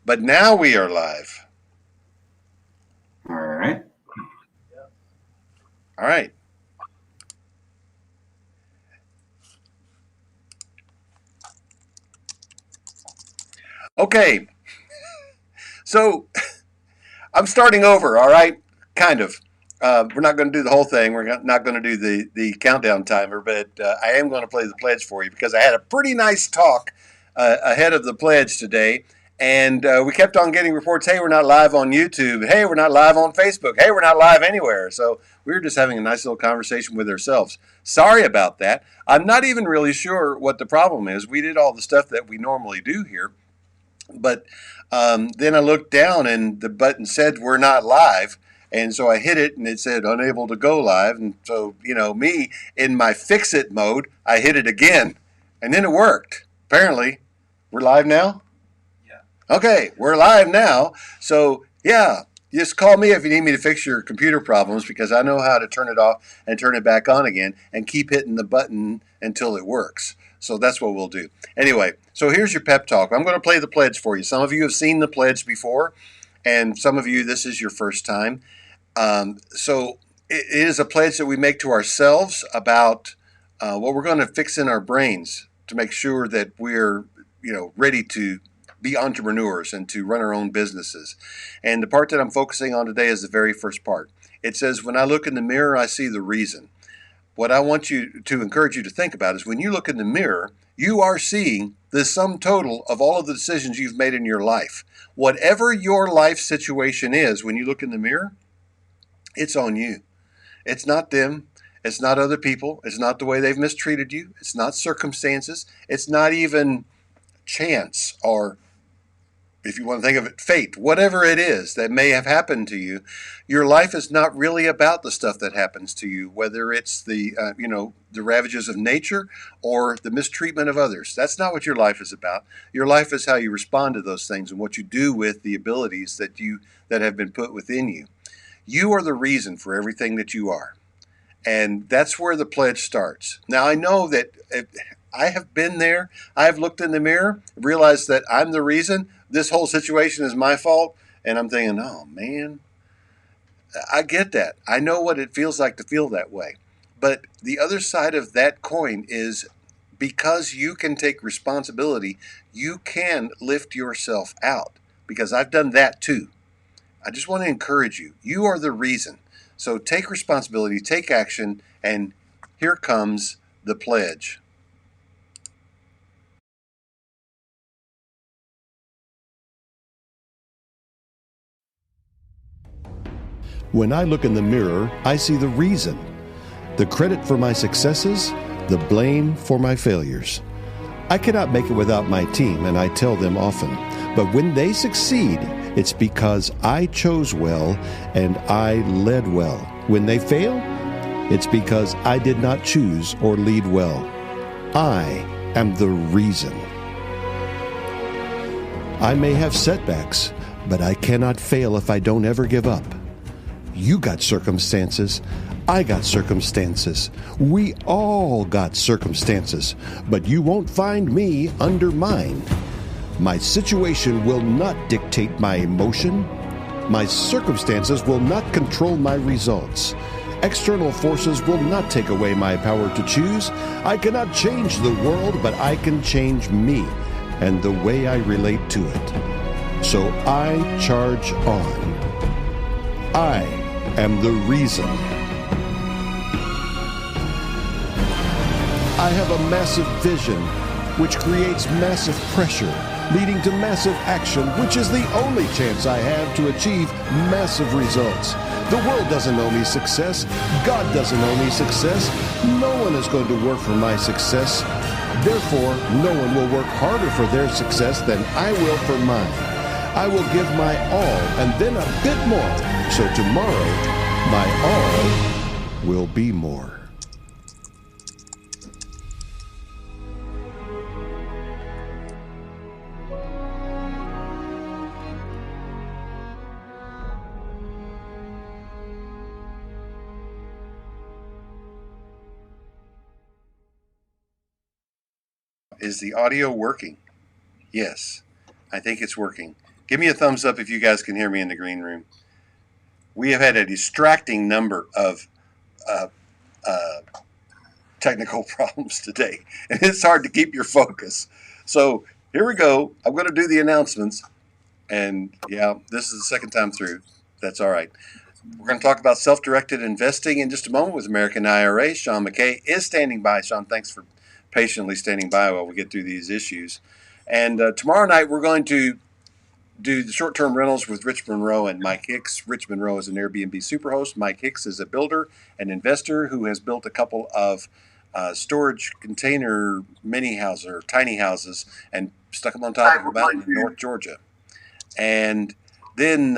But now we are live. All right. All right. Okay. So I'm starting over. All right. Kind of. We're not going to do the whole thing. We're not going to do the countdown timer, but I am going to play the pledge for you because I had a pretty nice talk ahead of the pledge today. And we kept on getting reports, hey, we're not live on YouTube. Hey, we're not live on Facebook. Hey, we're not live anywhere. So we were just having a nice little conversation with ourselves. Sorry about that. I'm not even really sure what the problem is. We did all the stuff that we normally do here. But then I looked down and the button said we're not live. And so I hit it and it said unable to go live. And so, me in my fix it mode, I hit it again. And then it worked. Apparently, we're live now. Okay, we're live now. So, yeah, just call me if you need me to fix your computer problems because I know how to turn it off and turn it back on again and keep hitting the button until it works. So that's what we'll do. Anyway, so here's your pep talk. I'm going to play the pledge for you. Some of you have seen the pledge before, and some of you, this is your first time. So it is a pledge that we make to ourselves about what we're going to fix in our brains to make sure that we're, ready to be entrepreneurs and to run our own businesses. And the part that I'm focusing on today is the very first part. It says, when I look in the mirror, I see the reason. What I want you to encourage you to think about is when you look in the mirror, you are seeing the sum total of all of the decisions you've made in your life. Whatever your life situation is, when you look in the mirror, it's on you. It's not them. It's not other people. It's not the way they've mistreated you. It's not circumstances. It's not even chance or, if you want to think of it, fate, whatever it is that may have happened to you. Your life is not really about the stuff that happens to you, whether it's the ravages of nature or the mistreatment of others. That's not what your life is about. Your life is how you respond to those things and what you do with the abilities that have been put within you. You are the reason for everything that you are. And that's where the pledge starts. Now, I know that I have been there. I have looked in the mirror, realized that I'm the reason. This whole situation is my fault. And I'm thinking, oh, man, I get that. I know what it feels like to feel that way. But the other side of that coin is because you can take responsibility, you can lift yourself out. Because I've done that too. I just want to encourage you. You are the reason. So take responsibility, take action, and here comes the pledge. When I look in the mirror, I see the reason. The credit for my successes, the blame for my failures. I cannot make it without my team, and I tell them often. But when they succeed, it's because I chose well and I led well. When they fail, it's because I did not choose or lead well. I am the reason. I may have setbacks, but I cannot fail if I don't ever give up. You got circumstances. I got circumstances. We all got circumstances, but you won't find me undermined. My situation will not dictate my emotion. My circumstances will not control my results. External forces will not take away my power to choose. I cannot change the world, but I can change me and the way I relate to it. So I charge on. I am the reason. I have a massive vision, which creates massive pressure, leading to massive action, which is the only chance I have to achieve massive results. The world doesn't owe me success. God doesn't owe me success. No one is going to work for my success. Therefore, no one will work harder for their success than I will for mine. I will give my all and then a bit more. So tomorrow, my all will be more. Is the audio working? Yes, I think it's working. Give me a thumbs up if you guys can hear me in the green room. We have had a distracting number of technical problems today, and it's hard to keep your focus. So here we go. I'm going to do the announcements, and yeah, this is the second time through. That's all right. We're going to talk about self-directed investing in just a moment with American IRA. Sean McKay is standing by. Sean, thanks for patiently standing by while we get through these issues. And tomorrow night, we're going to do the short-term rentals with Rich Monroe and Mike Hicks. Rich Monroe is an Airbnb superhost. Mike Hicks is a builder and investor who has built a couple of storage container mini houses or tiny houses and stuck them on top of a mountain in North Georgia. And then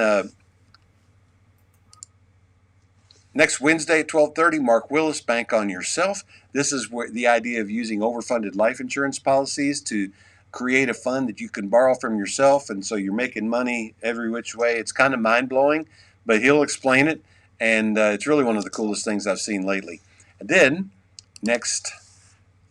next Wednesday at 12:30, Mark Willis, Bank on Yourself. This is where the idea of using overfunded life insurance policies to create a fund that you can borrow from yourself, and so you're making money every which way. It's kind of mind-blowing, but he'll explain it, and it's really one of the coolest things I've seen lately. And then next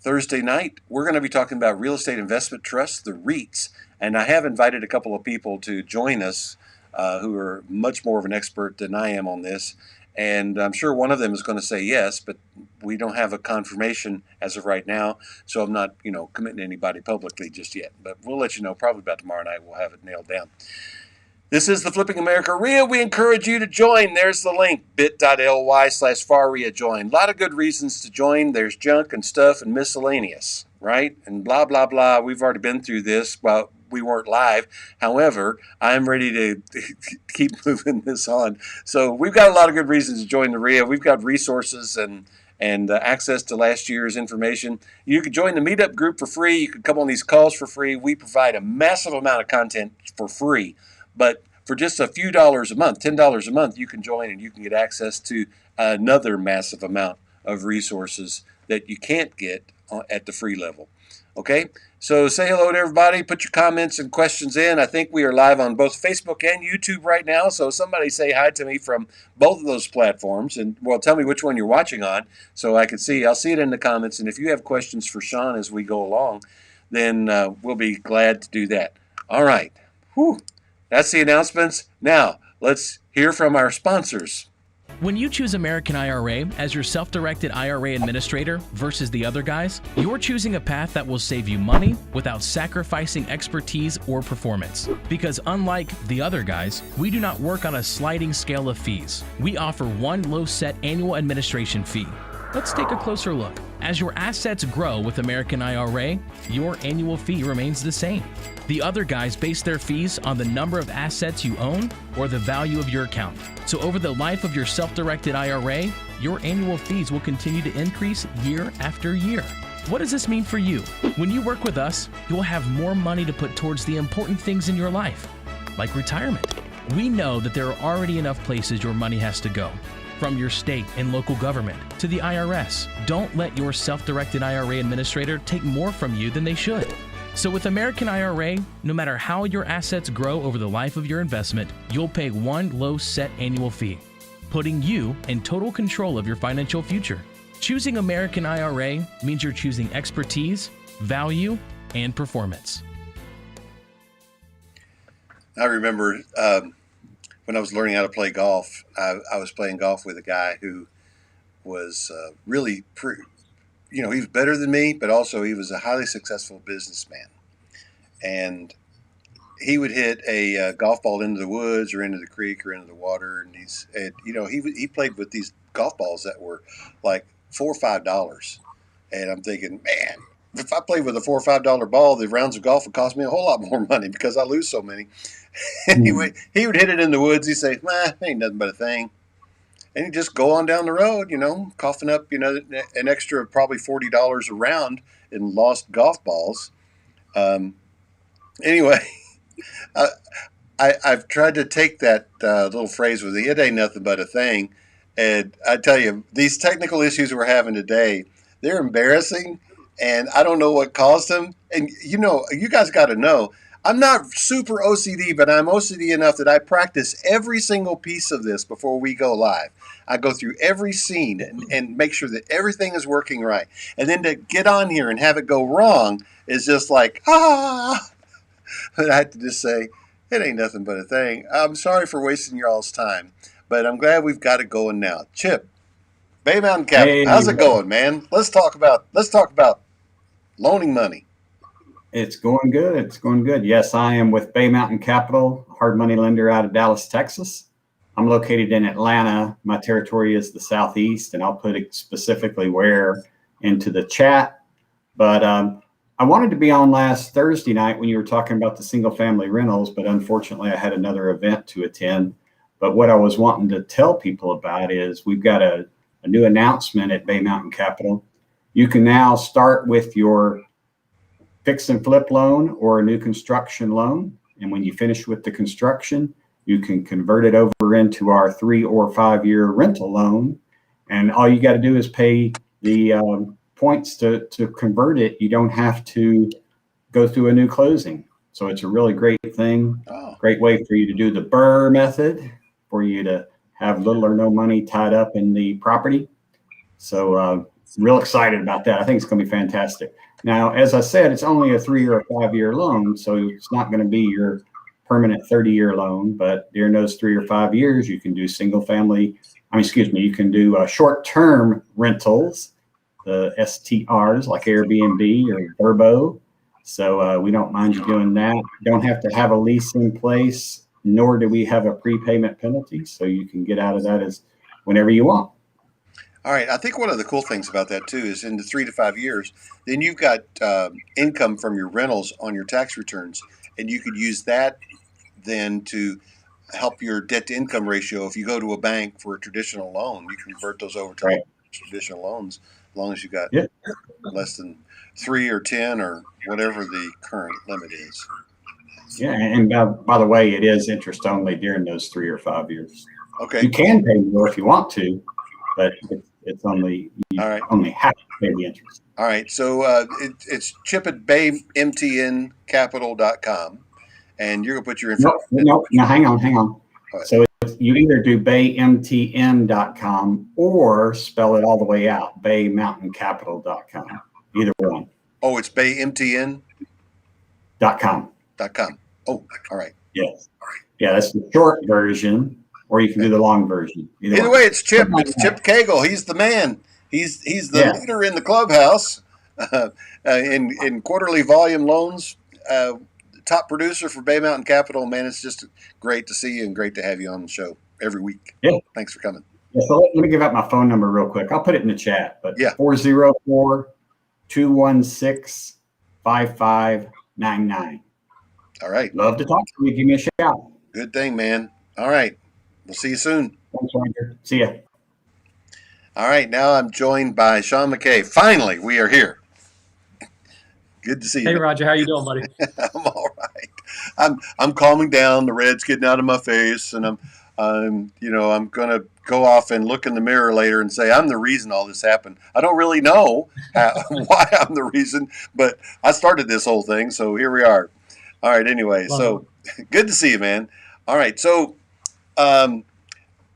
Thursday night, we're going to be talking about real estate investment trusts, the REITs, and I have invited a couple of people to join us who are much more of an expert than I am on this, and I'm sure one of them is going to say yes, but we don't have a confirmation as of right now, so I'm not, committing anybody publicly just yet. But we'll let you know probably about tomorrow night. We'll have it nailed down. This is the Flipping America RIA. We encourage you to join. There's the link, bit.ly/FarRIA join. A lot of good reasons to join. There's junk and stuff and miscellaneous, right? And blah, blah, blah. We've already been through this. Well, we weren't live. However, I'm ready to keep moving this on. So we've got a lot of good reasons to join the RIA. We've got resources and access to last year's information. You can join the meetup group for free. You can come on these calls for free. We provide a massive amount of content for free. But for just a few dollars a month, $10 a month, you can join and you can get access to another massive amount of resources that you can't get at the free level. Okay? So say hello to everybody. Put your comments and questions in. I think we are live on both Facebook and YouTube right now. So somebody say hi to me from both of those platforms. And, well, tell me which one you're watching on so I can see. I'll see it in the comments. And if you have questions for Sean as we go along, then we'll be glad to do that. All right. Whew. That's the announcements. Now, let's hear from our sponsors. When you choose American IRA as your self-directed IRA administrator versus the other guys, you're choosing a path that will save you money without sacrificing expertise or performance. Because unlike the other guys, we do not work on a sliding scale of fees. We offer one low set annual administration fee. Let's take a closer look. As your assets grow with American IRA, your annual fee remains the same. The other guys base their fees on the number of assets you own or the value of your account. So over the life of your self-directed IRA, your annual fees will continue to increase year after year. What does this mean for you? When you work with us, you'll have more money to put towards the important things in your life, like retirement. We know that there are already enough places your money has to go. From your state and local government to the IRS. Don't let your self-directed IRA administrator take more from you than they should. So with American IRA, no matter how your assets grow over the life of your investment, you'll pay one low set annual fee, putting you in total control of your financial future. Choosing American IRA means you're choosing expertise, value, and performance. I remember when I was learning how to play golf, I was playing golf with a guy who was really, he was better than me, but also he was a highly successful businessman. And he would hit a golf ball into the woods or into the creek or into the water. And he played with these golf balls that were like $4 or $5. And I'm thinking, man, if I played with a $4 or $5 ball, the rounds of golf would cost me a whole lot more money because I lose so many. Anyway, he would hit it in the woods. He'd say, ain't nothing but a thing. And he'd just go on down the road, coughing up, an extra probably $40 a round in lost golf balls. Anyway, I've tried to take that little phrase with it ain't nothing but a thing. And I tell you, these technical issues we're having today, they're embarrassing. And I don't know what caused them. And, you guys got to know, I'm not super OCD, but I'm OCD enough that I practice every single piece of this before we go live. I go through every scene and make sure that everything is working right. And then to get on here and have it go wrong is just like, But I have to just say, It ain't nothing but a thing. I'm sorry for wasting y'all's time, but I'm glad we've got it going now. Chip, Bay Mountain Capital, Hey, how's it going, man? Let's talk about loaning money. it's going good. It's going good. Yes, I am with Bay Mountain Capital, hard money lender out of Dallas, Texas. I'm located in Atlanta. My territory is the Southeast, and I'll put it specifically where into the chat. But I wanted to be on last Thursday night when you were talking about the single family rentals, but unfortunately I had another event to attend. But what I was wanting to tell people about is we've got a new announcement at Bay Mountain Capital. You can now start with your fix and flip loan or a new construction loan. And when you finish with the construction, you can convert it over into our 3 or 5 year rental loan. And all you got to do is pay the points to convert it. You don't have to go through a new closing. So it's a really great thing. Oh, Great way for you to do the BRRRR method, for you to have little or no money tied up in the property. So real excited about that. I think it's going to be fantastic. Now, as I said, it's only a 3 or 5 year loan, so it's not going to be your permanent 30-year loan. But during those 3 or 5 years, you can do you can do short-term rentals, the STRs like Airbnb or Verbo. So we don't mind you doing that. You don't have to have a lease in place, nor do we have a prepayment penalty. So you can get out of that as whenever you want. all right. I think one of the cool things about that too is in the 3 to 5 years, then you've got income from your rentals on your tax returns, and you could use that then to help your debt to income ratio. If you go to a bank for a traditional loan, you can convert those over to Right. traditional loans as long as you got Yeah. less than 3 or 10 or whatever the current limit is. Yeah. And by the way, it is interest only during those 3 or 5 years. Okay. You can pay more if you want to, but it's only, you All right. only have to pay the interest. All right. So it's chip at baymtncapital.com. And you're going to put your information. No, hang on. All right. So you either do baymtn.com or spell it all the way out, baymountaincapital.com. Either one. Oh, it's baymtn.com. .com. Oh, all right. Yes. Yeah, that's the short version, or you can do the long version. Either way, it's Chip. It's Chip Cagle. He's the man. He's the leader in the clubhouse in quarterly volume loans. Top producer for Bay Mountain Capital. Man, it's just great to see you and great to have you on the show every week. Yeah. Thanks for coming. Yeah, so let me give out my phone number real quick. I'll put it in the chat. But yeah, 404-216-5599. All right. Love to talk to you. Give me a shout. Good thing, man. All right. We'll see you soon. Thanks, Roger. See ya. All right. Now I'm joined by Sean McKay. Finally, we are here. Good to see you. Hey, Roger. How you doing, buddy? I'm all right. I'm calming down. The red's getting out of my face, and I'm going to go off and look in the mirror later and say I'm the reason all this happened. I don't really know why I'm the reason, but I started this whole thing, so here we are. All right. Anyway, so good to see you, man. All right. So,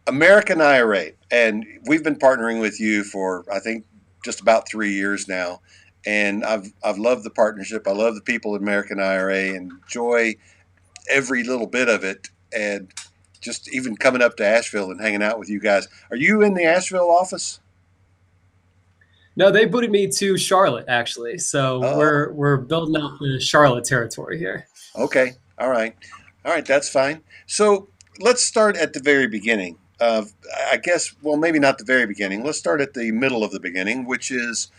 American IRA, and we've been partnering with you for I think just about 3 years now. And I've loved the partnership. I love the people at American IRA and enjoy every little bit of it. And just even coming up to Asheville and hanging out with you guys. Are you in the Asheville office? No, they booted me to Charlotte, actually. So we're building out the Charlotte territory here. Okay. All right. That's fine. So let's start at the very beginning. I guess, well, maybe not the very beginning. Let's start at the middle of the beginning, which is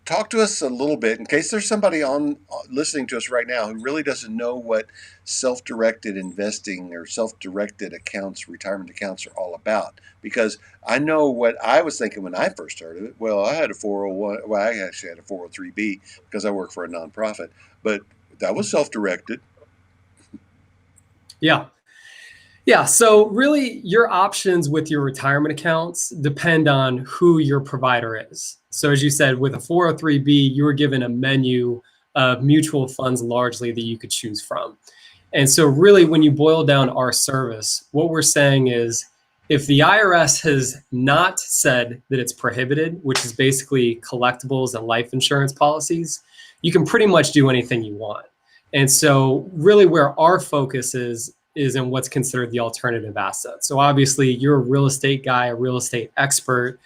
talk to us a little bit in case there's somebody on listening to us right now who really doesn't know what self-directed investing or self-directed accounts, retirement accounts are all about. Because I know what I was thinking when I first started it. Well, I had a 401. Well, I actually had a 403B because I work for a nonprofit, but that was self-directed. Yeah. Yeah. So really your options with your retirement accounts depend on who your provider is. So as you said, with a 403B, you were given a menu of mutual funds largely that you could choose from. And so really when you boil down our service, what we're saying is if the IRS has not said that it's prohibited, which is basically collectibles and life insurance policies, you can pretty much do anything you want. And so really where our focus is in what's considered the alternative asset. So obviously you're a real estate guy, a real estate expert.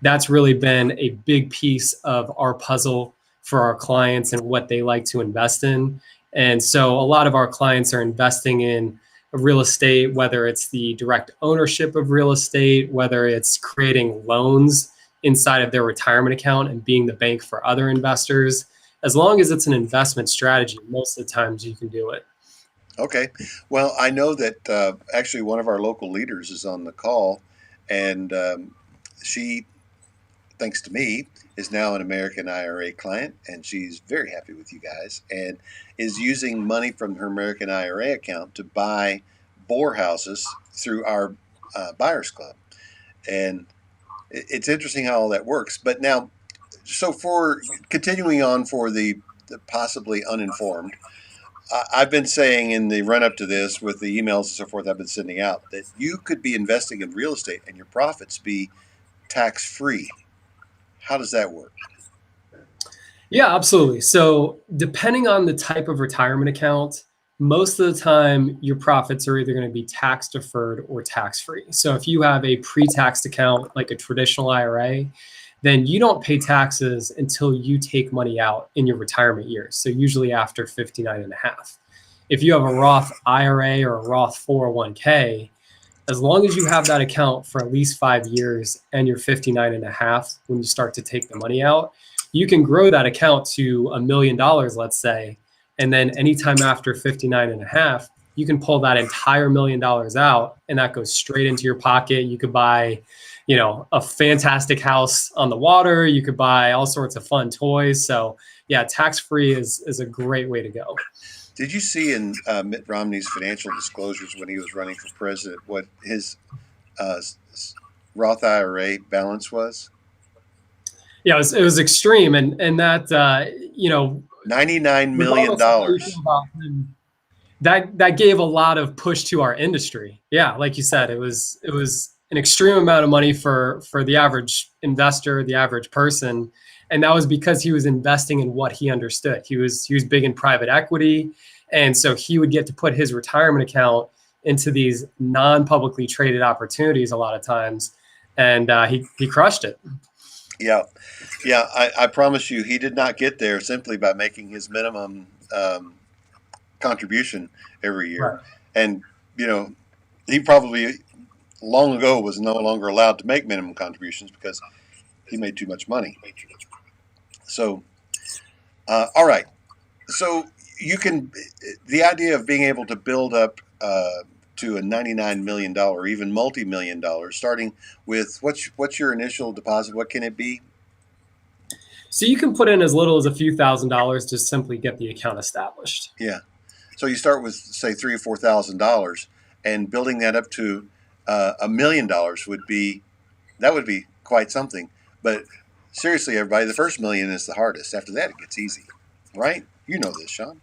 That's really been a big piece of our puzzle for our clients and what they like to invest in. And so a lot of our clients are investing in real estate, whether it's the direct ownership of real estate, whether it's creating loans inside of their retirement account and being the bank for other investors. As long as it's an investment strategy, most of the times you can do it. Okay. Well, I know that actually one of our local leaders is on the call, and she, thanks to me, is now an American IRA client, and she's very happy with you guys and is using money from her American IRA account to buy bore houses through our Buyers Club. And it's interesting how all that works. But now, so for continuing on for the possibly uninformed, I've been saying in the run up to this with the emails and so forth I've been sending out that you could be investing in real estate and your profits be tax free. How does that work? Yeah, absolutely. So depending on the type of retirement account, most of the time your profits are either going to be tax deferred or tax free. So if you have a pre-taxed account like a traditional IRA, then you don't pay taxes until you take money out in your retirement years. So usually after 59 and a half. If you have a Roth IRA or a Roth 401k, as long as you have that account for at least 5 years and you're 59 and a half when you start to take the money out, you can grow that account to $1 million, let's say. And then anytime after 59 and a half, you can pull that entire $1 million out and that goes straight into your pocket. You could buy, a fantastic house on the water. You could buy all sorts of fun toys. So yeah, tax-free is a great way to go. Did you see in Mitt Romney's financial disclosures when he was running for president what his Roth IRA balance was? Yeah, it was extreme, and that $99 million. That gave a lot of push to our industry. Yeah, like you said, it was an extreme amount of money for the average investor, the average person, and that was because he was investing in what he understood. He was big in private equity, and so he would get to put his retirement account into these non-publicly traded opportunities a lot of times, and he crushed it. Yeah. I promise you, he did not get there simply by making his minimum contribution every year. Right. And, he probably long ago was no longer allowed to make minimum contributions because he made too much money. So, all right. So the idea of being able to build up to a $99 million or even multi-million dollars, starting with what's your initial deposit? What can it be? So you can put in as little as a few $1,000s to simply get the account established. Yeah. So you start with say $3,000 or $4,000, and building that up to $1 million would be quite something. But seriously, everybody, the first million is the hardest. After that, it gets easy, right? You know this, Sean.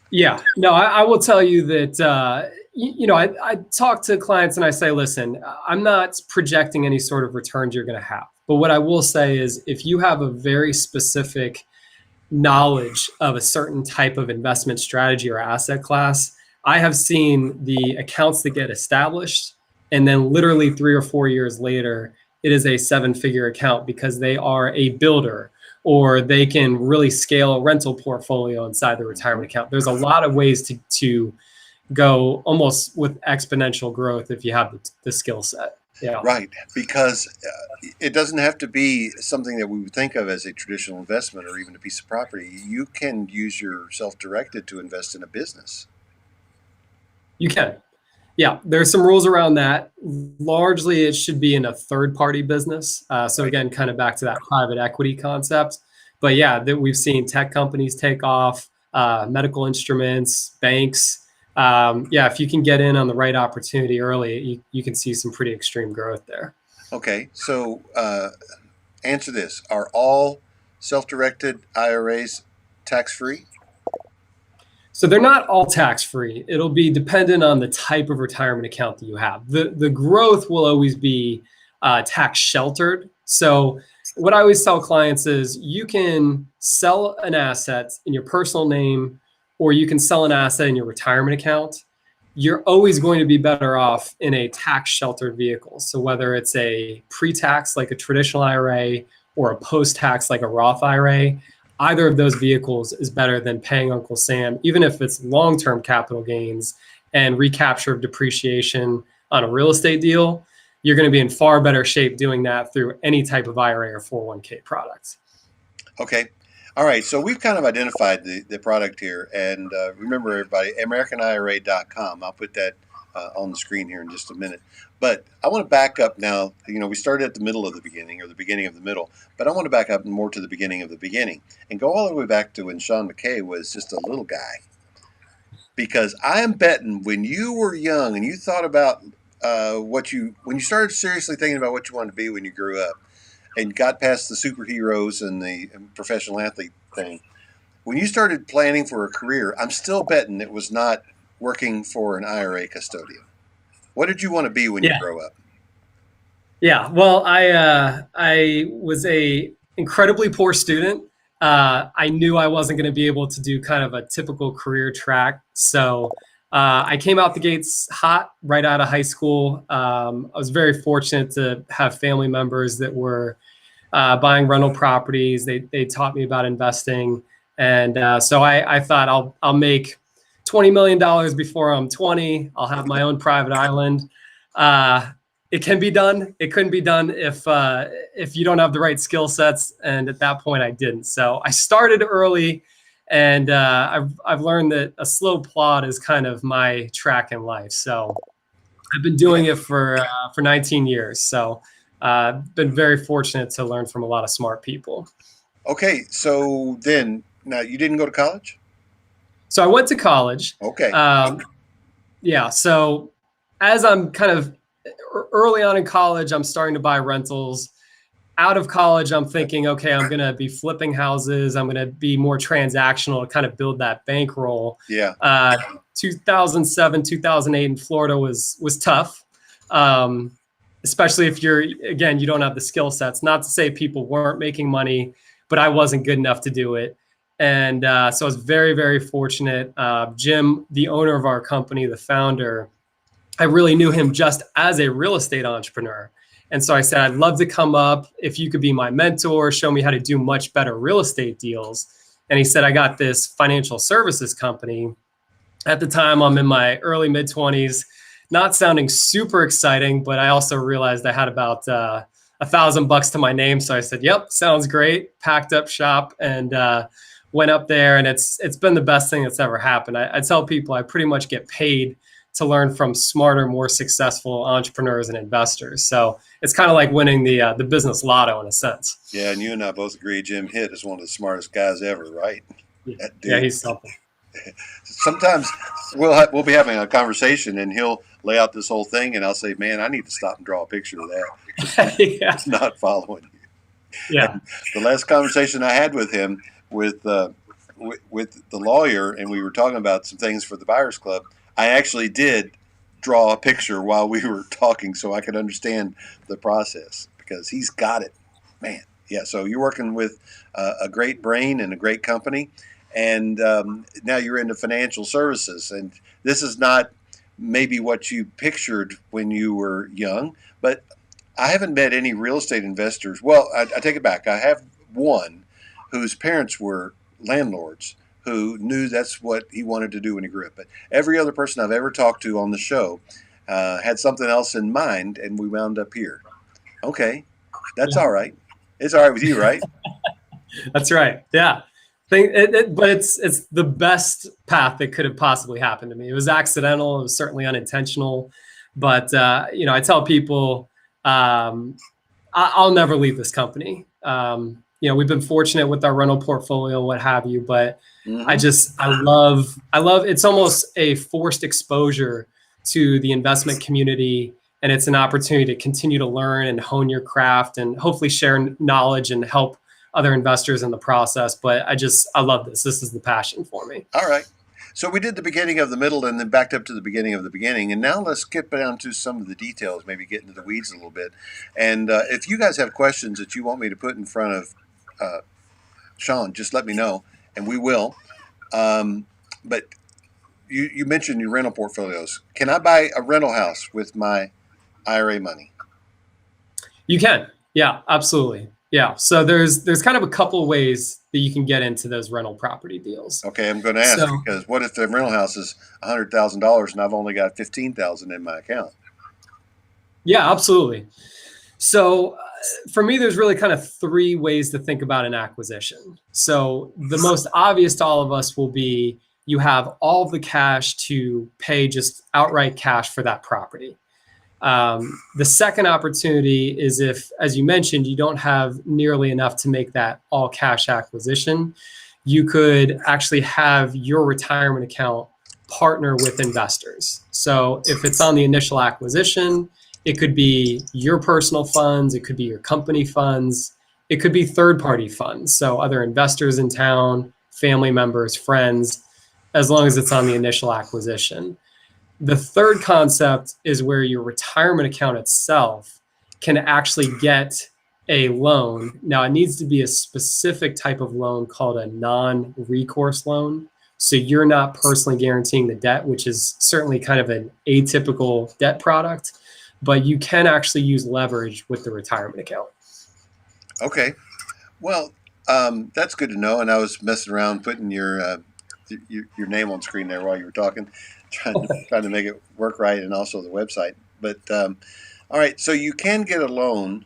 Yeah. No, I will tell you that. I talk to clients and I say, listen, I'm not projecting any sort of returns you're going to have. But what I will say is if you have a very specific knowledge of a certain type of investment strategy or asset class, I have seen the accounts that get established and then literally 3 or 4 years later, it is a 7-figure account because they are a builder or they can really scale a rental portfolio inside the retirement account. There's a lot of ways to go almost with exponential growth if you have the skill set. Yeah. Right, because it doesn't have to be something that we would think of as a traditional investment or even a piece of property. You can use your self-directed to invest in a business. You can. Yeah, there's some rules around that. Largely, it should be in a third-party business. So again, kind of back to that private equity concept. But yeah, that we've seen tech companies take off, medical instruments, banks. If you can get in on the right opportunity early, you can see some pretty extreme growth there. Okay, so answer this. Are all self-directed IRAs tax-free? So they're not all tax-free. It'll be dependent on the type of retirement account that you have. The growth will always be tax-sheltered. So what I always tell clients is you can sell an asset in your personal name or you can sell an asset in your retirement account, you're always going to be better off in a tax sheltered vehicle. So whether it's a pre-tax like a traditional IRA or a post-tax like a Roth IRA, either of those vehicles is better than paying Uncle Sam, even if it's long-term capital gains and recapture of depreciation on a real estate deal. You're going to be in far better shape doing that through any type of IRA or 401k product. Okay. All right. So we've kind of identified the product here. And remember, everybody, AmericanIRA.com. I'll put that on the screen here in just a minute. But I want to back up now. You know, we started at the middle of the beginning, or the beginning of the middle. But I want to back up more to the beginning of the beginning and go all the way back to when Sean McKay was just a little guy. Because I'm betting when you were young and you thought about when you started seriously thinking about what you wanted to be when you grew up, and got past the superheroes and the professional athlete thing, when you started planning for a career, I'm still betting it was not working for an IRA custodian. What did you want to be when you grow up? Yeah, well, I was a incredibly poor student. I knew I wasn't going to be able to do kind of a typical career track. So I came out the gates hot right out of high school. I was very fortunate to have family members that were buying rental properties. They taught me about investing. And so I thought I'll make $20 million before I'm 20. I'll have my own private island. It can be done. It couldn't be done if you don't have the right skill sets. And at that point, I didn't. So I started early, and I've learned that a slow plod is kind of my track in life. So I've been doing it for 19 years. So been very fortunate to learn from a lot of smart people. Okay, so then now you didn't go to college? So I went to college. Okay. Yeah. So as I'm kind of early on in college, I'm starting to buy rentals. Out of college, I'm thinking, okay, I'm going to be flipping houses. I'm going to be more transactional to kind of build that bankroll. Yeah. 2007, 2008 in Florida was tough. Especially if you don't have the skill sets. Not to say people weren't making money, but I wasn't good enough to do it. And so I was very, very fortunate. Jim, the owner of our company, the founder, I really knew him just as a real estate entrepreneur. And so I said, I'd love to come up if you could be my mentor, show me how to do much better real estate deals. And he said, I got this financial services company. At the time, I'm in my early mid-20s, not sounding super exciting, but I also realized I had about $1,000 to my name. So I said, yep, sounds great. Packed up shop and went up there. And it's been the best thing that's ever happened. I tell people I pretty much get paid to learn from smarter, more successful entrepreneurs and investors. So it's kind of like winning the business lotto in a sense. Yeah, and you and I both agree Jim Hitt is one of the smartest guys ever, right? Yeah, he's something. Sometimes we'll be having a conversation and he'll lay out this whole thing and I'll say, man, I need to stop and draw a picture of that. Yeah. It's not following you. Yeah. And the last conversation I had with him with the lawyer, and we were talking about some things for the Buyers Club, I actually did draw a picture while we were talking so I could understand the process because he's got it, man. Yeah. So you're working with a great brain and a great company, and now you're into financial services. And this is not maybe what you pictured when you were young, but I haven't met any real estate investors. Well, I take it back. I have one whose parents were landlords who knew that's what he wanted to do when he grew up. But every other person I've ever talked to on the show had something else in mind, and we wound up here. Okay, that's all right. It's all right with you, right? That's right. Yeah. But it's the best path that could have possibly happened to me. It was accidental. It was certainly unintentional. But, I tell people I'll never leave this company. We've been fortunate with our rental portfolio, what have you, but I love, it's almost a forced exposure to the investment community. And it's an opportunity to continue to learn and hone your craft and hopefully share knowledge and help other investors in the process. But I love this. This is the passion for me. All right. So we did the beginning of the middle and then backed up to the beginning of the beginning. And now let's skip down to some of the details, maybe get into the weeds a little bit. And if you guys have questions that you want me to put in front of Sean, just let me know, and we will. but you mentioned your rental portfolios. Can I buy a rental house with my IRA money? You can. Yeah, absolutely. Yeah. So there's kind of a couple of ways that you can get into those rental property deals. Okay, I'm going to ask So because what if the rental house is $100,000 and I've only got 15,000 in my account? yeah, absolutely. So for me, there's really kind of three ways to think about an acquisition. So the most obvious to all of us will be you have all of the cash to pay just outright cash for that property. The second opportunity is if, as you mentioned, you don't have nearly enough to make that all cash acquisition. You could actually have your retirement account partner with investors. So if it's on the initial acquisition, it could be your personal funds, it could be your company funds, it could be third-party funds. So other investors in town, family members, friends, as long as it's on the initial acquisition. The third concept is where your retirement account itself can actually get a loan. Now, it needs to be a specific type of loan called a non-recourse loan. So you're not personally guaranteeing the debt, which is certainly kind of an atypical debt product, but you can actually use leverage with the retirement account. Okay. Well, that's good to know. And I was messing around putting your name on screen there while you were talking, trying to make it work right, and also the website. But all right, so you can get a loan,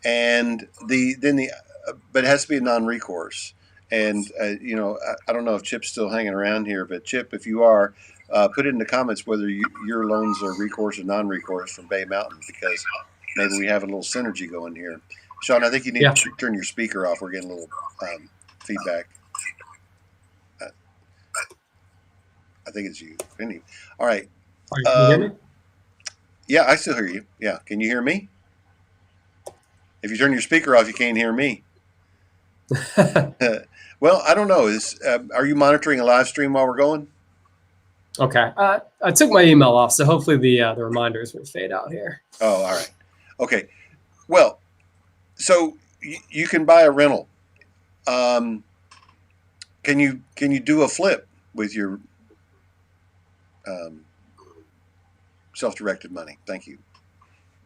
and but it has to be a non-recourse. And I don't know if Chip's still hanging around here, but Chip, if you are, put it in the comments whether your loans are recourse or non-recourse from Bay Mountain, because maybe we have a little synergy going here. Sean, I think you need to turn your speaker off. We're getting a little feedback. I think it's you. Anyway. All right. Can you hear me? Yeah, I still hear you. Yeah. Can you hear me? If you turn your speaker off, you can't hear me. Well, I don't know. Are you monitoring a live stream while we're going? Okay. I took my email off, so hopefully the reminders will fade out here. Oh, all right. Okay. Well, so you can buy a rental. Can you do a flip with your self-directed money? Thank you.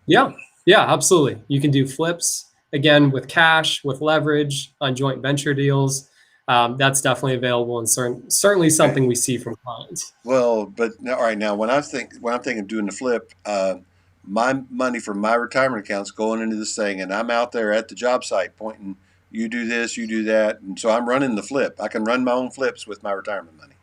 Yeah, absolutely. You can do flips, again, with cash, with leverage on joint venture deals. That's definitely available and certainly something we see from clients. Well, but all right, now when I'm thinking of doing the flip, my money from my retirement account's going into this thing, and I'm out there at the job site pointing, you do this, you do that, and so I'm running the flip. I can run my own flips with my retirement money.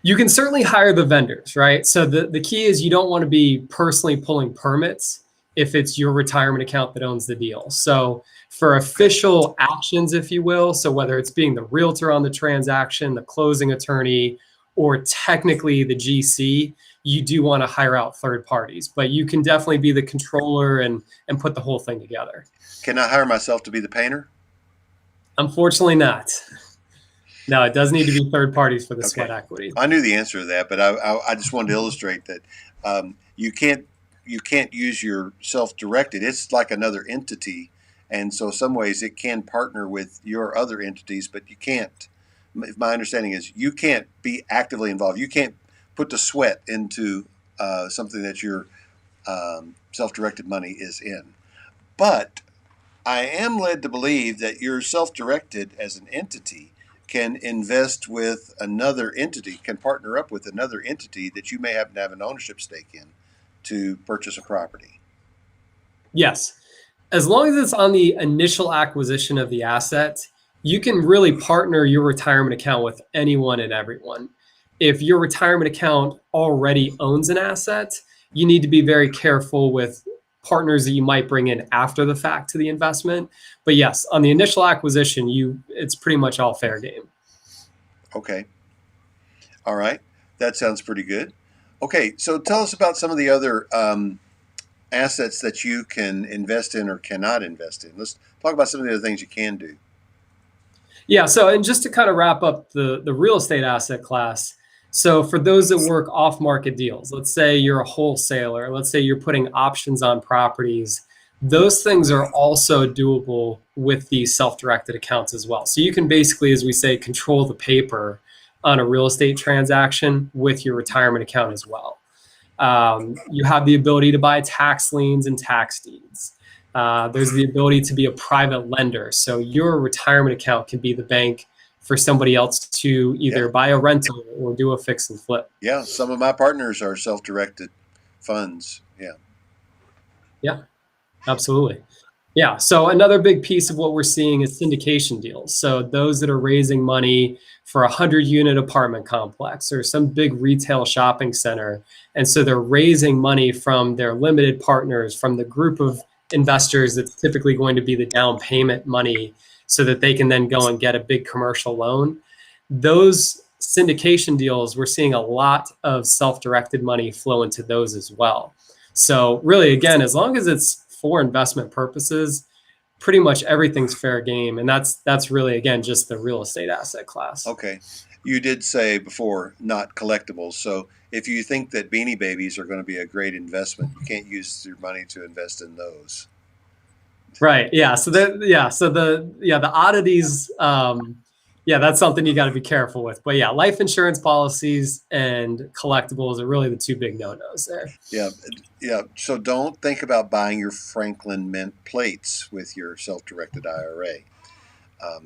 You can certainly hire the vendors, right? So the key is you don't want to be personally pulling permits if it's your retirement account that owns the deal. So for official actions, if you will, so whether it's being the realtor on the transaction, the closing attorney, or technically the GC, you do want to hire out third parties, but you can definitely be the controller and put the whole thing together. Can I hire myself to be the painter? Unfortunately not. No, it does need to be third parties for the sweat equity. I knew the answer to that, but I just wanted to illustrate that you can't use your self-directed. It's like another entity, and so some ways it can partner with your other entities, but you can't. My understanding is you can't be actively involved. You can't put the sweat into something that your self-directed money is in. But I am led to believe that your self-directed as an entity can invest with another entity, can partner up with another entity that you may happen to have an ownership stake in to purchase a property. Yes. As long as it's on the initial acquisition of the asset, you can really partner your retirement account with anyone and everyone. If your retirement account already owns an asset, you need to be very careful with partners that you might bring in after the fact to the investment. But yes, on the initial acquisition, it's pretty much all fair game. Okay. All right. That sounds pretty good. Okay. So tell us about some of the other assets that you can invest in or cannot invest in. Let's talk about some of the other things you can do. Yeah. So, and just to kind of wrap up the real estate asset class. So for those that work off market deals, let's say you're a wholesaler, let's say you're putting options on properties, those things are also doable with these self-directed accounts as well. So you can basically, as we say, control the paper on a real estate transaction with your retirement account as well. You have the ability to buy tax liens and tax deeds. There's the ability to be a private lender. So your retirement account can be the bank for somebody else to either buy a rental or do a fix and flip. Yeah, some of my partners are self-directed funds. Yeah, absolutely. Yeah. So another big piece of what we're seeing is syndication deals. So those that are raising money for a 100-unit apartment complex or some big retail shopping center. And so they're raising money from their limited partners, from the group of investors that's typically going to be the down payment money so that they can then go and get a big commercial loan. Those syndication deals, we're seeing a lot of self-directed money flow into those as well. So really, again, as long as it's for investment purposes, pretty much everything's fair game. And that's really, again, just the real estate asset class. Okay. You did say before, not collectibles. So if you think that Beanie Babies are going to be a great investment, you can't use your money to invest in those. Right. Yeah. So the oddities, that's something you got to be careful with. But yeah, life insurance policies and collectibles are really the two big no-nos there. Yeah. So don't think about buying your Franklin Mint plates with your self-directed IRA.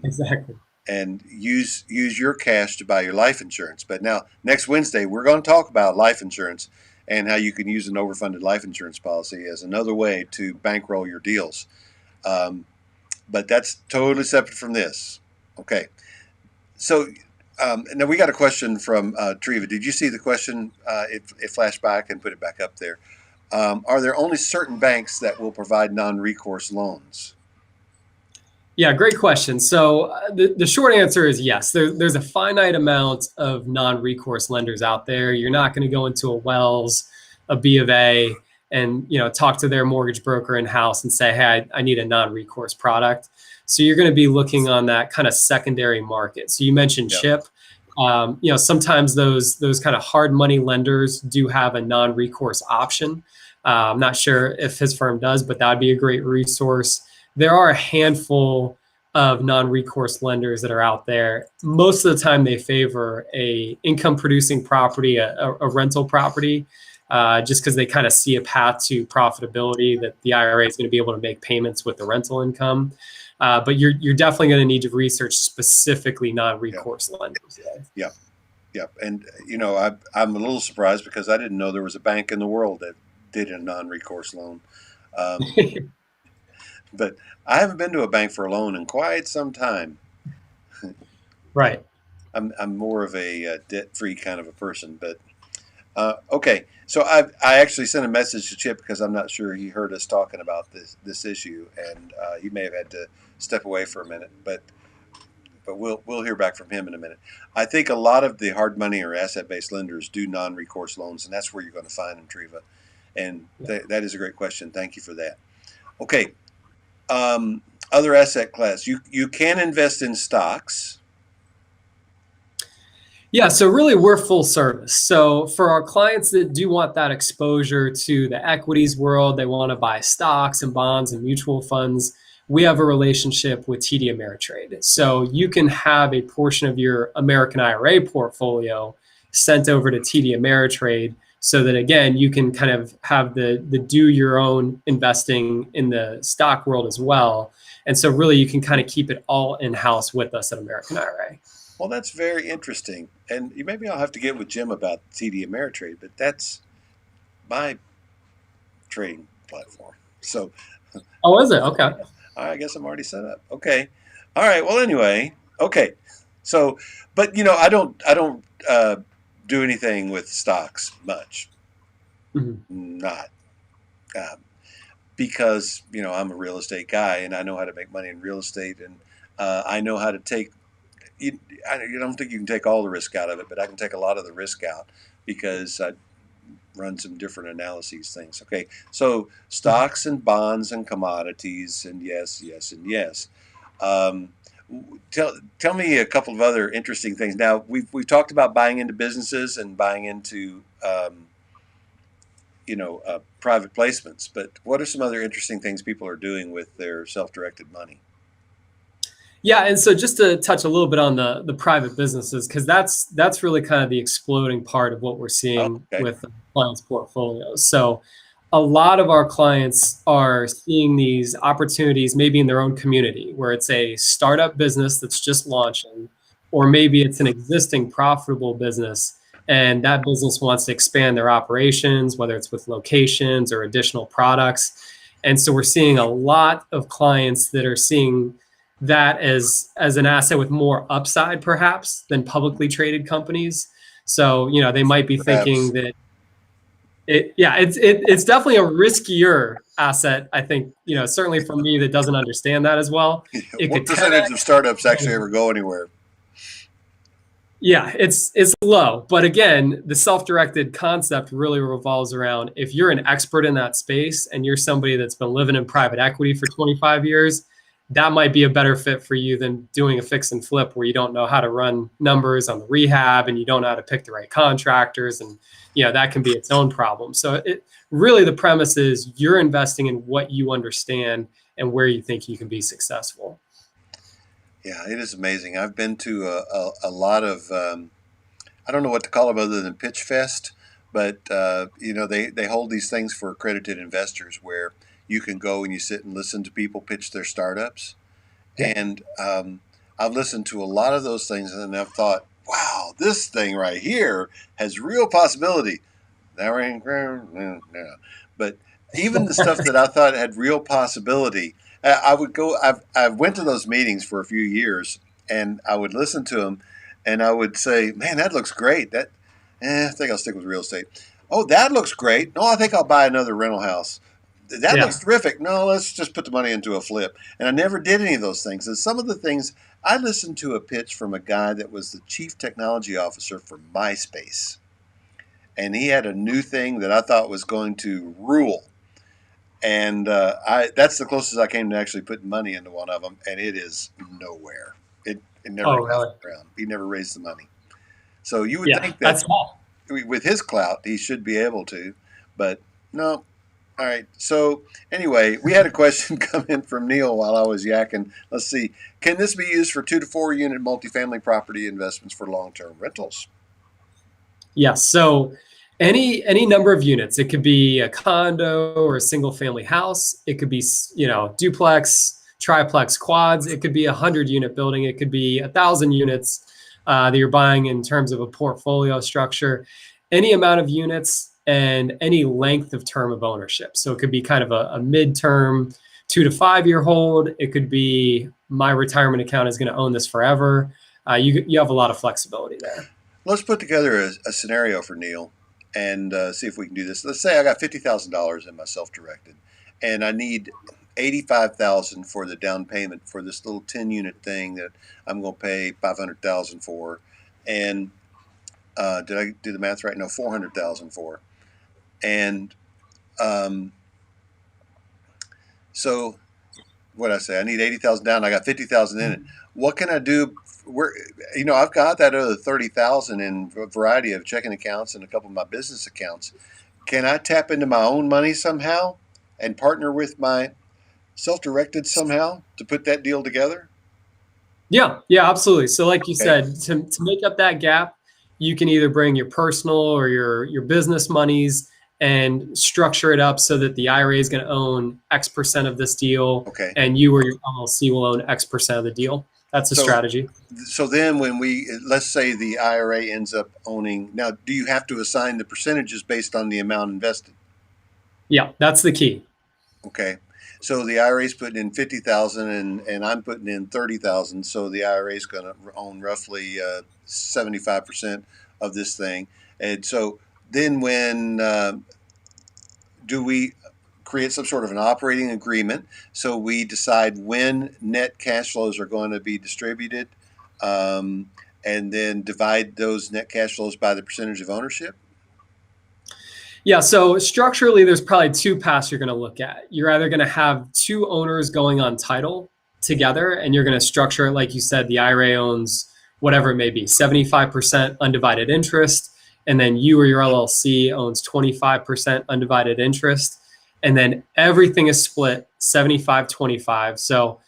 Exactly. And use your cash to buy your life insurance. But now, next Wednesday, we're going to talk about life insurance and how you can use an overfunded life insurance policy as another way to bankroll your deals. But that's totally separate from this. Okay. So now we got a question from Treva. Did you see the question? It flashed back and put it back up there. Are there only certain banks that will provide non-recourse loans? Yeah, great question. So the short answer is yes. There's a finite amount of non-recourse lenders out there. You're not going to go into a Wells, a B of A, and talk to their mortgage broker in-house and say, hey, I need a non-recourse product. So you're going to be looking on that kind of secondary market. So you mentioned CHIP. Sometimes those kind of hard money lenders do have a non-recourse option. I'm not sure if his firm does, but that would be a great resource. There are a handful of non-recourse lenders that are out there. Most of the time they favor a income producing property, a rental property, just because they kind of see a path to profitability that the IRA is going to be able to make payments with the rental income. But you're definitely going to need to research specifically non-recourse lenders. Yeah. And, I'm a little surprised because I didn't know there was a bank in the world that did a non-recourse loan. But I haven't been to a bank for a loan in quite some time. Right. I'm more of a debt-free kind of a person. But okay, so I actually sent a message to Chip because I'm not sure he heard us talking about this issue, and he may have had to step away for a minute. But we'll hear back from him in a minute. I think a lot of the hard money or asset-based lenders do non-recourse loans, and that's where you're going to find them, Treva. And that is a great question. Thank you for that. Okay. Other asset class. You can invest in stocks. Yeah, so really we're full service. So for our clients that do want that exposure to the equities world, they want to buy stocks and bonds and mutual funds, we have a relationship with TD Ameritrade. So you can have a portion of your American IRA portfolio sent over to TD Ameritrade so that, again, you can kind of have the do your own investing in the stock world as well. And so really you can kind of keep it all in-house with us at American IRA. Well, that's very interesting. And maybe I'll have to get with Jim about TD Ameritrade, but that's my trading platform. So. Oh, is it? Okay. I guess I'm already set up. Okay. All right. Well, anyway. Okay. So, but I don't do anything with stocks much. Mm-hmm. Not because I'm a real estate guy and I know how to make money in real estate, and I know how to take. I don't think you can take all the risk out of it, but I can take a lot of the risk out because I run some different analyses things. Okay, so stocks and bonds and commodities, and yes. Tell me a couple of other interesting things. Now we've talked about buying into businesses and buying into private placements, but what are some other interesting things people are doing with their self-directed money? Yeah, and so just to touch a little bit on the private businesses, because that's really kind of the exploding part of what we're Oh, seeing okay. with clients' portfolios. So a lot of our clients are seeing these opportunities maybe in their own community where it's a startup business that's just launching, or maybe it's an existing profitable business and that business wants to expand their operations, whether it's with locations or additional products. And so we're seeing a lot of clients that are seeing that as an asset with more upside perhaps than publicly traded companies. So, they might be Perhaps. thinking that it's definitely a riskier asset. I think, certainly for me that doesn't understand that as well. It What could percentage of 10x. startups actually ever go anywhere? Yeah, it's low. But again, the self-directed concept really revolves around if you're an expert in that space and you're somebody that's been living in private equity for 25 years, that might be a better fit for you than doing a fix and flip where you don't know how to run numbers on the rehab and you don't know how to pick the right contractors, and that can be its own problem. So it really, the premise is you're investing in what you understand and where you think you can be successful. Yeah, it is amazing. I've been to a lot of, I don't know what to call them other than Pitch Fest, but they hold these things for accredited investors where you can go and you sit and listen to people pitch their startups. Yeah. And I've listened to a lot of those things, and I've thought, wow, this thing right here has real possibility. That ain't, no. But even the stuff that I thought had real possibility, I would go. I went to those meetings for a few years, and I would listen to them, and I would say, "Man, that looks great. I think I'll stick with real estate. Oh, that looks great. No, I think I'll buy another rental house. That Yeah. looks terrific. No, let's just put the money into a flip." And I never did any of those things. And some of the things I listened to a pitch from a guy that was the chief technology officer for MySpace, and he had a new thing that I thought was going to rule. And that's the closest I came to actually putting money into one of them, and it is nowhere. It never Oh, got really? around. He never raised the money. So you would Yeah, think that that's small. with his clout, he should be able to, but no. All right. So anyway, we had a question come in from Neil while I was yakking. Let's see. Can this be used for 2 to 4 unit multifamily property investments for long-term rentals? Yes. So any number of units. It could be a condo or a single family house. It could be, duplex, triplex, quads. It could be 100-unit building. It could be 1,000 units that you're buying in terms of a portfolio structure. Any amount of units and any length of term of ownership. So it could be kind of a mid-term 2 to 5 year hold. It could be my retirement account is going to own this forever. You have a lot of flexibility there. Let's put together a scenario for Neil and see if we can do this. Let's say I got $50,000 in my self-directed, and I need $85,000 for the down payment for this little 10-unit thing that I'm going to pay $500,000 for, and did I do the math right? No, $400,000 for, and so what I say? I need $80,000 down. I got $50,000 in it. What can I do? Where I've got that other $30,000 in a variety of checking accounts and a couple of my business accounts. Can I tap into my own money somehow and partner with my self-directed somehow to put that deal together? Yeah, absolutely. So like you said, to make up that gap, you can either bring your personal or your business monies and structure it up so that the IRA is going to own X percent of this deal, Okay. and you or your LLC will own X percent of the deal. That's a strategy. So then when let's say the IRA ends up owning, now do you have to assign the percentages based on the amount invested? Yeah, that's the key. Okay. So the IRA is putting in 50,000 and I'm putting in 30,000. So the IRA is going to own roughly 75% of this thing. And so then when do we create some sort of an operating agreement so we decide when net cash flows are going to be distributed, and then divide those net cash flows by the percentage of ownership? Yeah, so structurally, there's probably two paths you're going to look at. You're either going to have two owners going on title together, and you're going to structure it like you said, the IRA owns whatever it may be, 75% undivided interest, and then you or your LLC owns 25% undivided interest, and then everything is split 75-25. So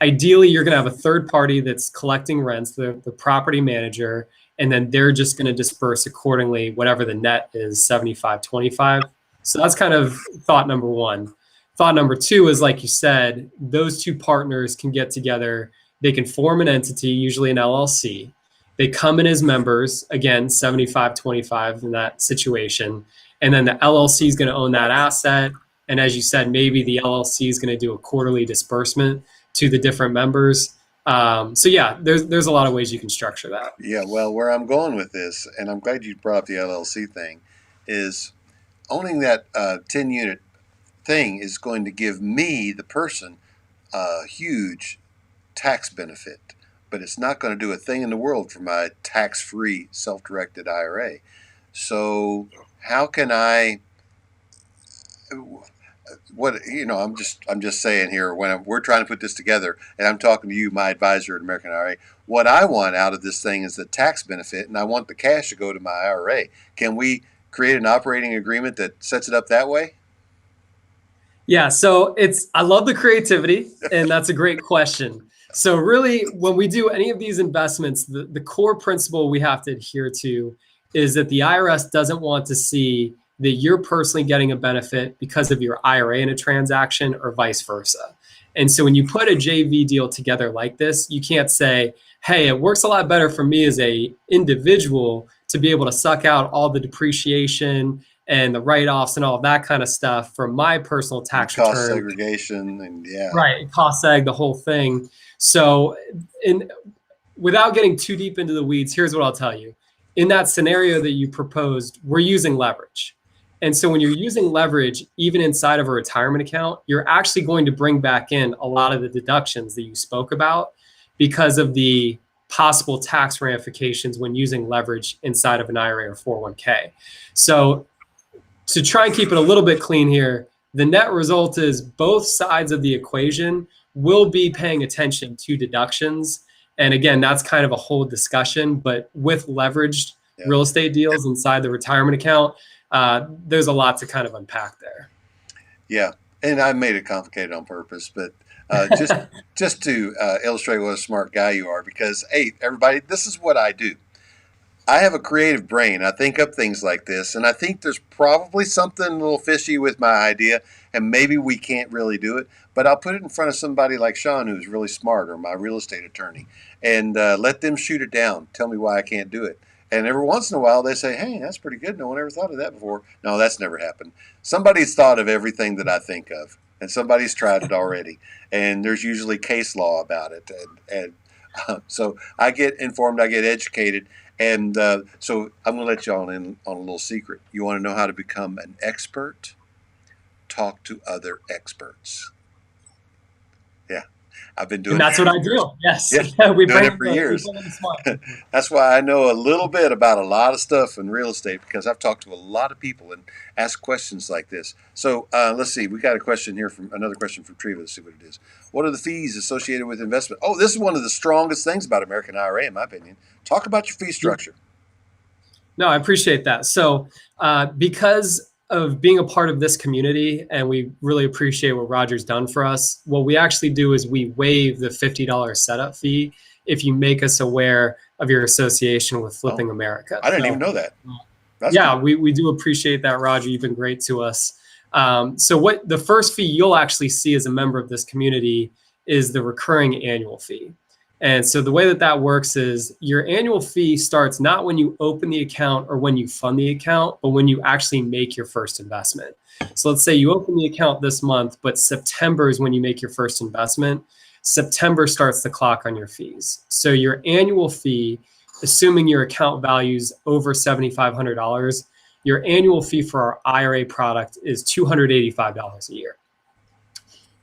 Ideally, you're going to have a third party that's collecting rents, the property manager, and then they're just going to disperse accordingly, whatever the net is, 75-25. So that's kind of thought number one. Thought number two is, like you said, those two partners can get together. They can form an entity, usually an LLC. They come in as members, again, 75-25 in that situation. And then the LLC is going to own that asset. And as you said, maybe the LLC is going to do a quarterly disbursement to the different members. So yeah, there's a lot of ways you can structure that. Yeah, well, where I'm going with this, and I'm glad you brought up the LLC thing, is owning that 10-unit thing is going to give me, the person, a huge tax benefit, but it's not going to do a thing in the world for my tax-free self-directed IRA. So how can I, I'm just saying here, when we're trying to put this together, and I'm talking to you, my advisor at American IRA, what I want out of this thing is the tax benefit, and I want the cash to go to my IRA. Can we create an operating agreement that sets it up that way? Yeah, so I love the creativity, and that's a great question. So really, when we do any of these investments, the core principle we have to adhere to is that the IRS doesn't want to see that you're personally getting a benefit because of your IRA in a transaction or vice versa. And so when you put a JV deal together like this, you can't say, hey, it works a lot better for me as a individual to be able to suck out all the depreciation and the write-offs and all of that kind of stuff from my personal tax return. Cost segregation and Right, cost seg, the whole thing. So without getting too deep into the weeds, here's what I'll tell you. In that scenario that you proposed, we're using leverage. And so when you're using leverage, even inside of a retirement account, you're actually going to bring back in a lot of the deductions that you spoke about because of the possible tax ramifications when using leverage inside of an IRA or 401k. So to try and keep it a little bit clean here, the net result is both sides of the equation will be paying attention to deductions. And again, that's kind of a whole discussion, but with leveraged real estate deals inside the retirement account, there's a lot to kind of unpack there. Yeah, and I made it complicated on purpose, but just to illustrate what a smart guy you are, because, hey, everybody, this is what I do. I have a creative brain. I think up things like this, and I think there's probably something a little fishy with my idea, and maybe we can't really do it, but I'll put it in front of somebody like Sean, who's really smart, or my real estate attorney, and let them shoot it down, tell me why I can't do it. And every once in a while, they say, hey, that's pretty good. No one ever thought of that before. No, that's never happened. Somebody's thought of everything that I think of, and somebody's tried it already, and there's usually case law about it. And so I get informed, I get educated, and so I'm going to let y'all in on a little secret. You want to know how to become an expert? Talk to other experts. Yeah, I've been doing. And that's what I do. Yes, yeah, we been doing it for years. That's why I know a little bit about a lot of stuff in real estate, because I've talked to a lot of people and asked questions like this. So let's see. We got another question from Treva. Let's see what it is. What are the fees associated with investment? Oh, this is one of the strongest things about American IRA, in my opinion. Talk about your fee structure. No, I appreciate that. So because of being a part of this community, and we really appreciate what Roger's done for us, what we actually do is we waive the $50 setup fee if you make us aware of your association with Flipping America. I didn't even know that. That's cool. we do appreciate that, Roger. You've been great to us. So what the first fee you'll actually see as a member of this community is the recurring annual fee. And so the way that works is your annual fee starts not when you open the account or when you fund the account, but when you actually make your first investment. So let's say you open the account this month, but September is when you make your first investment. September starts the clock on your fees. So your annual fee, assuming your account value's over $7,500, your annual fee for our IRA product is $285 a year.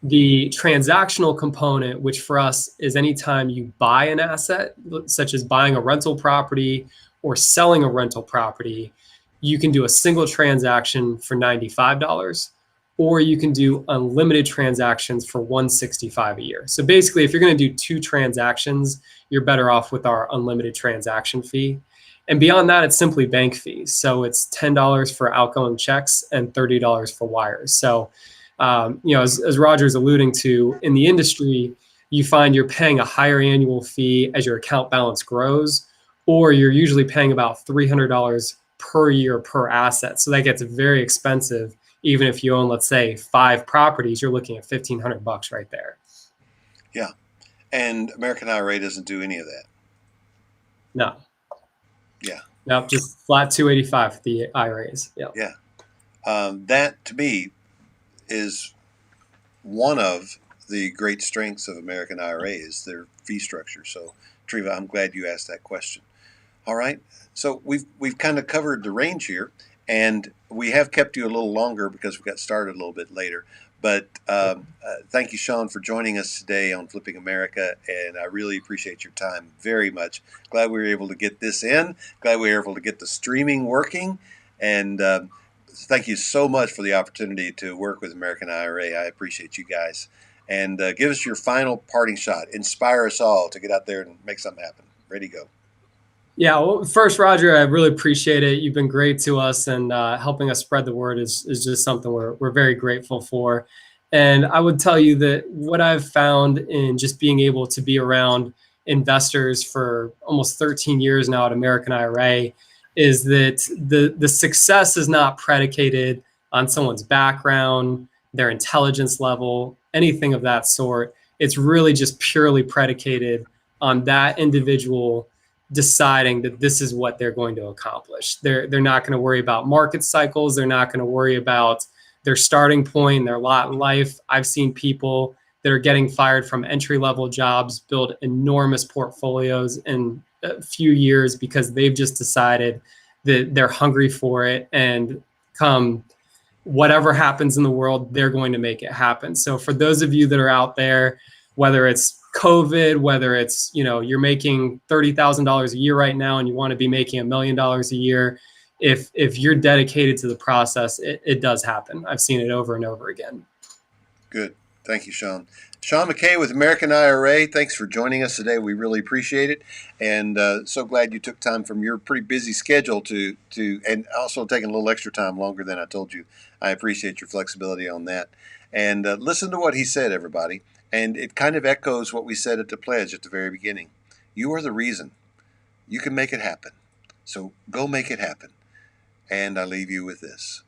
The transactional component, which for us is anytime you buy an asset, such as buying a rental property or selling a rental property, you can do a single transaction for $95, or you can do unlimited transactions for $165 a year. So basically, if you're going to do 2 transactions, you're better off with our unlimited transaction fee. And beyond that, it's simply bank fees. So it's $10 for outgoing checks and $30 for wires. So as Roger's alluding to, in the industry, you find you're paying a higher annual fee as your account balance grows, or you're usually paying about $300 per year per asset. So that gets very expensive. Even if you own, let's say, 5 properties, you're looking at $1,500 right there. Yeah. And American IRA doesn't do any of that. No. Yeah. Nope, just flat 285 for the IRAs. Yep. Yeah. That to me is one of the great strengths of American IRA is their fee structure. So, Treva, I'm glad you asked that question. All right. So we've kind of covered the range here, and we have kept you a little longer because we got started a little bit later. But thank you, Sean, for joining us today on Flipping America, and I really appreciate your time very much. Glad we were able to get this in. Glad we were able to get the streaming working, and thank you so much for the opportunity to work with American IRA. I appreciate you guys. And give us your final parting shot. Inspire us all to get out there and make something happen. Ready to go. Yeah, well, first, Roger, I really appreciate it. You've been great to us, and helping us spread the word is just something we're very grateful for. And I would tell you that what I've found in just being able to be around investors for almost 13 years now at American IRA is that the success is not predicated on someone's background, their intelligence level, anything of that sort. It's really just purely predicated on that individual deciding that this is what they're going to accomplish. They're not going to worry about market cycles. They're not going to worry about their starting point, their lot in life. I've seen people that are getting fired from entry-level jobs build enormous portfolios in a few years because they've just decided that they're hungry for it, and come whatever happens in the world, they're going to make it happen. So for those of you that are out there, whether it's COVID, whether it's, you're making $30,000 a year right now and you want to be making $1 million a year, if you're dedicated to the process, it does happen. I've seen it over and over again. Good. Thank you, Sean. Sean McKay with American IRA. Thanks for joining us today. We really appreciate it. And so glad you took time from your pretty busy schedule to and also taking a little extra time longer than I told you. I appreciate your flexibility on that. And listen to what he said, everybody. And it kind of echoes what we said at the pledge at the very beginning. You are the reason. You can make it happen. So go make it happen. And I leave you with this.